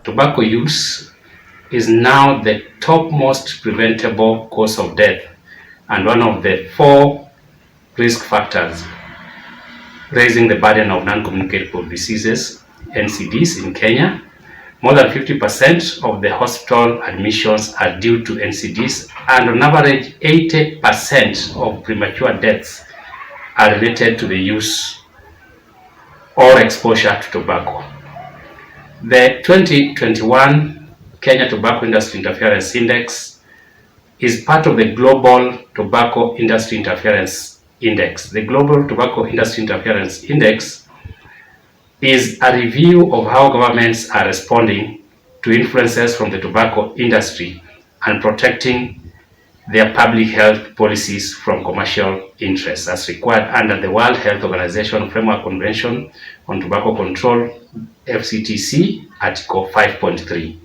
Tobacco use is now the topmost preventable cause of death and one of the 4 risk factors raising the burden of non-communicable diseases, NCDs, in Kenya. More than 50% of the hospital admissions are due to NCDs, and on average 80% of premature deaths are related to the use or exposure to tobacco. The 2021 Kenya Tobacco Industry Interference Index is part of the Global Tobacco Industry Interference Index. The Global Tobacco Industry Interference Index is a review of how governments are responding to influences from the tobacco industry and protecting their public health policies from commercial interests, as required under the World Health Organization Framework Convention on Tobacco Control, FCTC, Article 5.3.